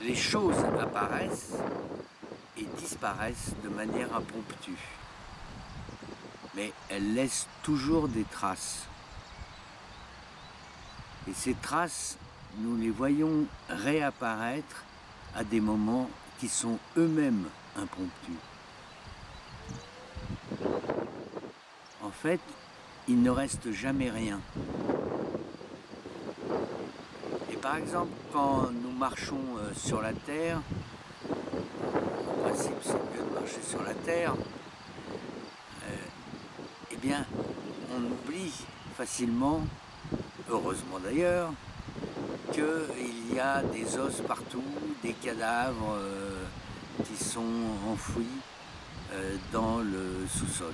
les choses apparaissent et disparaissent de manière impromptue. Mais elles laissent toujours des traces. Et ces traces, nous les voyons réapparaître à des moments qui sont eux-mêmes impromptus. En fait, il ne reste jamais rien. Et par exemple, quand nous marchons sur la Terre, en principe c'est mieux de marcher sur la Terre, eh bien, on oublie facilement, heureusement d'ailleurs, qu'il y a des os partout, des cadavres qui sont enfouis dans le sous-sol.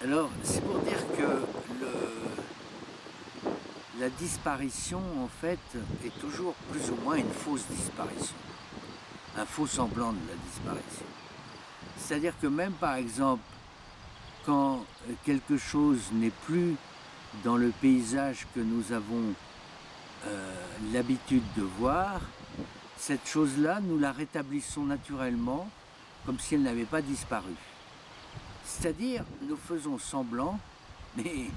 Alors, c'est pour dire que la disparition, en fait, est toujours plus ou moins une fausse disparition, un faux semblant de la disparition. C'est-à-dire que même, par exemple, quand quelque chose n'est plus dans le paysage que nous avons l'habitude de voir, cette chose-là, nous la rétablissons naturellement, comme si elle n'avait pas disparu. C'est-à-dire, nous faisons semblant, mais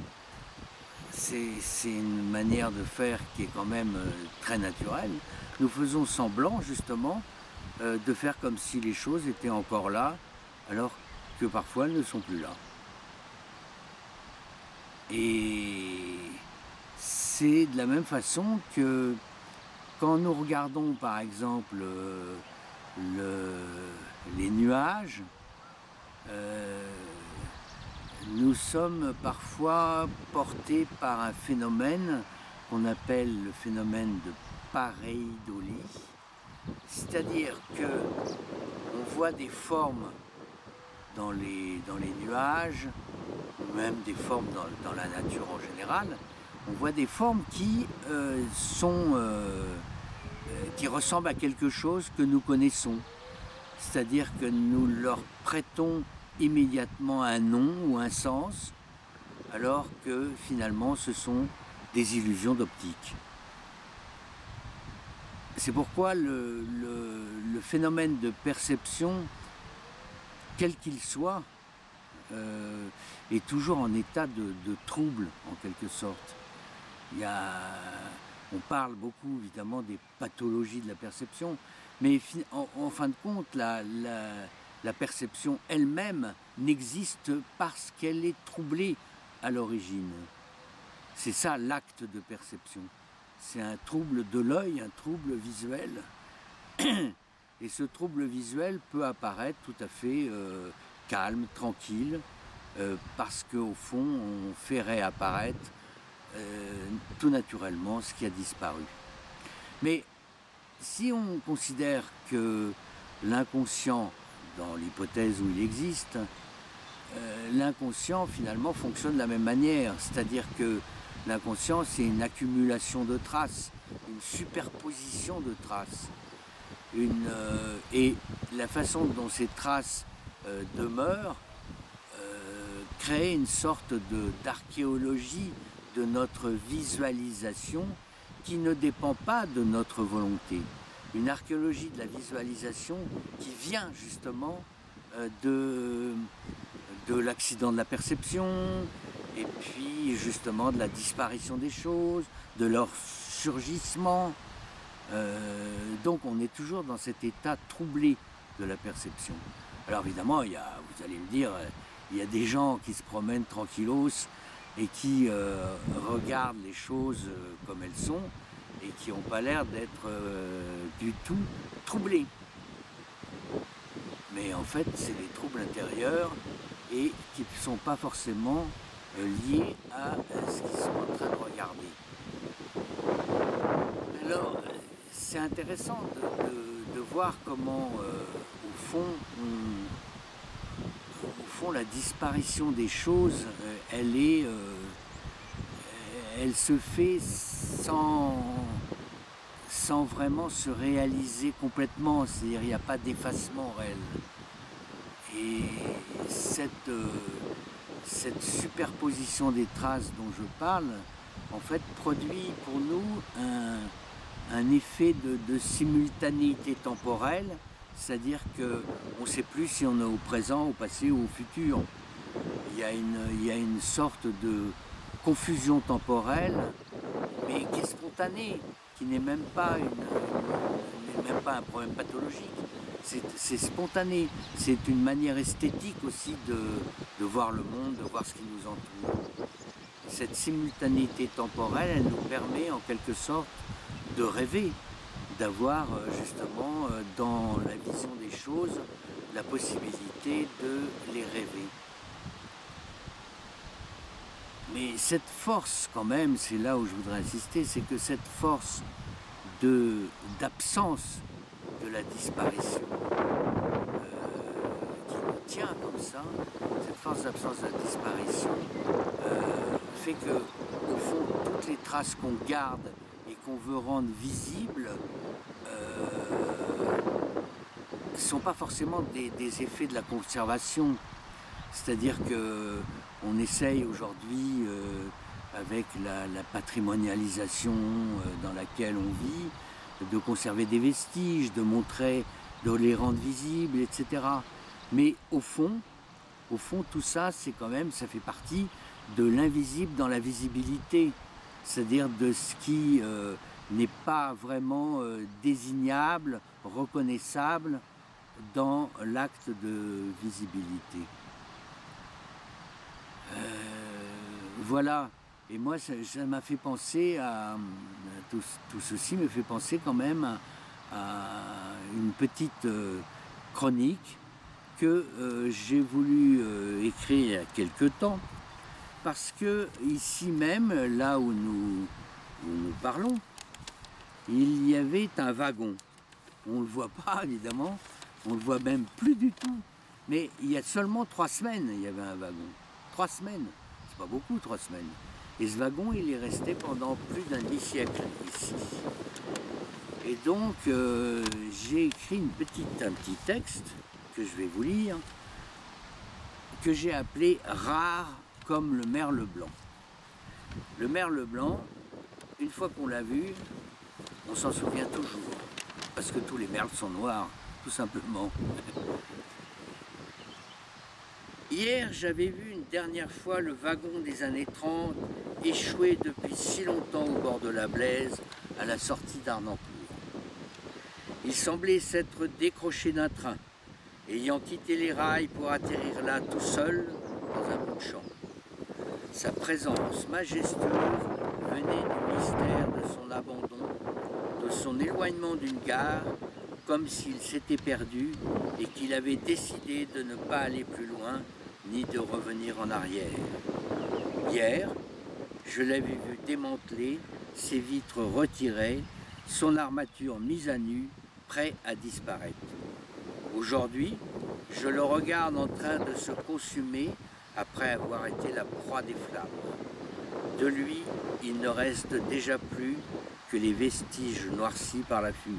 c'est une manière de faire qui est quand même très naturelle, nous faisons semblant, justement, de faire comme si les choses étaient encore là, alors que parfois elles ne sont plus là. Et c'est de la même façon que quand nous regardons par exemple les nuages, nous sommes parfois portés par un phénomène qu'on appelle le phénomène de pareidolie, c'est-à-dire que on voit des formes dans les nuages, ou même des formes dans la nature en général, on voit des formes qui qui ressemblent à quelque chose que nous connaissons. C'est-à-dire que nous leur prêtons immédiatement un nom ou un sens, alors que finalement ce sont des illusions d'optique. C'est pourquoi le phénomène de perception, quel qu'il soit, est toujours en état de trouble, en quelque sorte. On parle beaucoup, évidemment, des pathologies de la perception, mais en fin de compte, la perception elle-même n'existe parce qu'elle est troublée à l'origine. C'est ça l'acte de perception. C'est un trouble de l'œil, un trouble visuel. Et ce trouble visuel peut apparaître tout à fait calme, tranquille, parce qu'au fond, on fait réapparaître tout naturellement ce qui a disparu. Mais si on considère que l'inconscient, dans l'hypothèse où il existe, l'inconscient finalement fonctionne de la même manière, c'est-à-dire que l'inconscient c'est une accumulation de traces, une superposition de traces, et la façon dont ces traces demeurent crée une sorte d'archéologie de notre visualisation qui ne dépend pas de notre volonté. Une archéologie de la visualisation qui vient justement de l'accident de la perception, et puis justement de la disparition des choses, de leur surgissement. Donc on est toujours dans cet état troublé de la perception. Alors évidemment, vous allez me dire, il y a des gens qui se promènent tranquillos et qui regardent les choses comme elles sont et qui n'ont pas l'air d'être du tout troublés. Mais en fait, c'est des troubles intérieurs et qui ne sont pas forcément liés à ce qu'ils sont en train de regarder. Alors, c'est intéressant de voir comment, au fond, la disparition des choses, elle se fait sans vraiment se réaliser complètement, c'est-à-dire il n'y a pas d'effacement réel. Et cette superposition des traces dont je parle, en fait, produit pour nous un effet de simultanéité temporelle, c'est-à-dire qu'on ne sait plus si on est au présent, au passé ou au futur. Il y a une sorte de confusion temporelle, mais qui est spontanée, qui n'est même pas un problème pathologique. C'est spontané, c'est une manière esthétique aussi de voir le monde, de voir ce qui nous entoure. Cette simultanéité temporelle, elle nous permet en quelque sorte de rêver, d'avoir justement dans la vision des choses la possibilité de les rêver. Mais cette force quand même, c'est là où je voudrais insister, c'est que cette force d'absence de la disparition qui nous tient comme ça, cette force d'absence de la disparition fait que, au fond, toutes les traces qu'on garde et qu'on veut rendre visibles ne sont pas forcément des effets de la conservation. C'est-à-dire qu'on essaye aujourd'hui, avec la patrimonialisation dans laquelle on vit, de conserver des vestiges, de montrer, de les rendre visibles, etc. Mais au fond, tout ça, c'est quand même, ça fait partie de l'invisible dans la visibilité, c'est-à-dire de ce qui n'est pas vraiment désignable, reconnaissable dans l'acte de visibilité. Voilà, et moi ça m'a fait penser à tout ceci me fait penser quand même à une petite chronique que j'ai voulu écrire il y a quelque temps, parce que ici même, là où nous parlons, il y avait un wagon. On ne le voit pas évidemment, on ne le voit même plus du tout, mais il y a seulement 3 semaines il y avait un wagon. 3 semaines, c'est pas beaucoup 3 semaines. Et ce wagon, il est resté pendant plus d'un demi-siècle ici. Et donc, j'ai écrit un petit texte que je vais vous lire, que j'ai appelé « Rare comme le merle blanc ». Le merle blanc, une fois qu'on l'a vu, on s'en souvient toujours, parce que tous les merles sont noirs, tout simplement. Hier, j'avais vu une dernière fois le wagon des années 30 échoué depuis si longtemps au bord de la Blaise, à la sortie d'Arnancourt. Il semblait s'être décroché d'un train, ayant quitté les rails pour atterrir là tout seul dans un bout de champ. Sa présence majestueuse venait du mystère de son abandon, de son éloignement d'une gare, comme s'il s'était perdu et qu'il avait décidé de ne pas aller plus loin ni de revenir en arrière. Hier, je l'avais vu démanteler, ses vitres retirées, son armature mise à nu, prêt à disparaître. Aujourd'hui, je le regarde en train de se consumer après avoir été la proie des flammes. De lui, il ne reste déjà plus que les vestiges noircis par la fumée.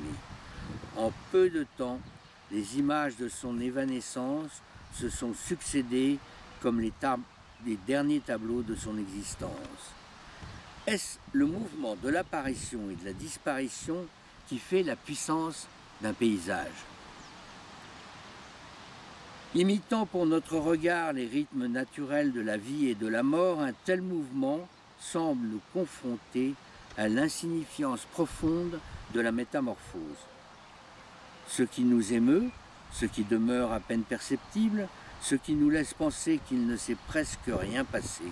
En peu de temps, les images de son évanescence se sont succédées comme les derniers tableaux de son existence. Est-ce le mouvement de l'apparition et de la disparition qui fait la puissance d'un paysage? Imitant pour notre regard les rythmes naturels de la vie et de la mort, un tel mouvement semble nous confronter à l'insignifiance profonde de la métamorphose. Ce qui nous émeut, ce qui demeure à peine perceptible, ce qui nous laisse penser qu'il ne s'est presque rien passé.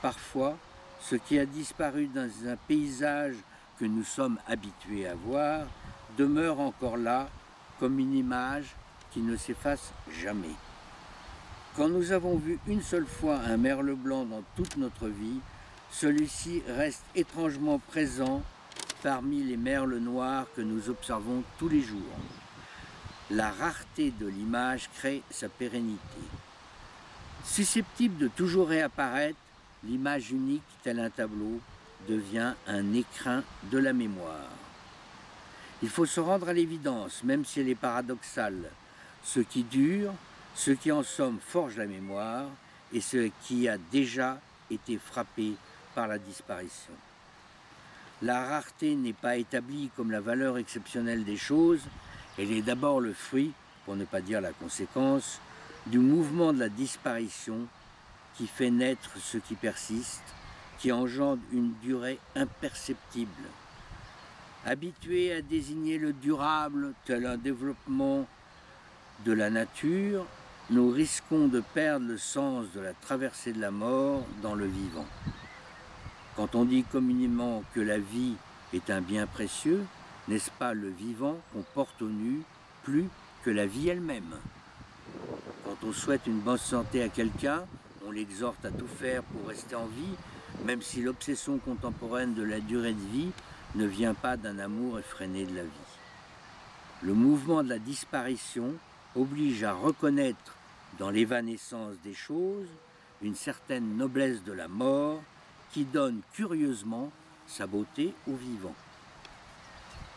Parfois, ce qui a disparu dans un paysage que nous sommes habitués à voir demeure encore là comme une image qui ne s'efface jamais. Quand nous avons vu une seule fois un merle blanc dans toute notre vie, celui-ci reste étrangement présent parmi les merles noirs que nous observons tous les jours. La rareté de l'image crée sa pérennité. Susceptible de toujours réapparaître, l'image unique, tel un tableau, devient un écrin de la mémoire. Il faut se rendre à l'évidence, même si elle est paradoxale. Ce qui dure, ce qui en somme forge la mémoire, et ce qui a déjà été frappé par la disparition. La rareté n'est pas établie comme la valeur exceptionnelle des choses, elle est d'abord le fruit, pour ne pas dire la conséquence, du mouvement de la disparition qui fait naître ce qui persiste, qui engendre une durée imperceptible. Habitués à désigner le durable tel un développement de la nature, nous risquons de perdre le sens de la traversée de la mort dans le vivant. Quand on dit communément que la vie est un bien précieux, n'est-ce pas le vivant qu'on porte au nu plus que la vie elle-même? Quand on souhaite une bonne santé à quelqu'un, on l'exhorte à tout faire pour rester en vie, même si l'obsession contemporaine de la durée de vie ne vient pas d'un amour effréné de la vie. Le mouvement de la disparition oblige à reconnaître dans l'évanescence des choses une certaine noblesse de la mort qui donne curieusement sa beauté au vivant.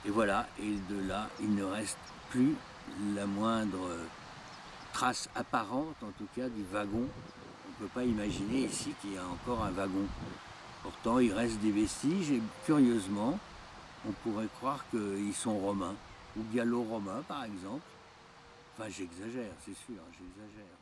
Et voilà, et de là, il ne reste plus la moindre trace apparente, en tout cas, du wagon. On ne peut pas imaginer ici qu'il y a encore un wagon. Pourtant, il reste des vestiges et curieusement, on pourrait croire qu'ils sont romains, ou gallo-romains par exemple. Enfin, j'exagère, c'est sûr, j'exagère.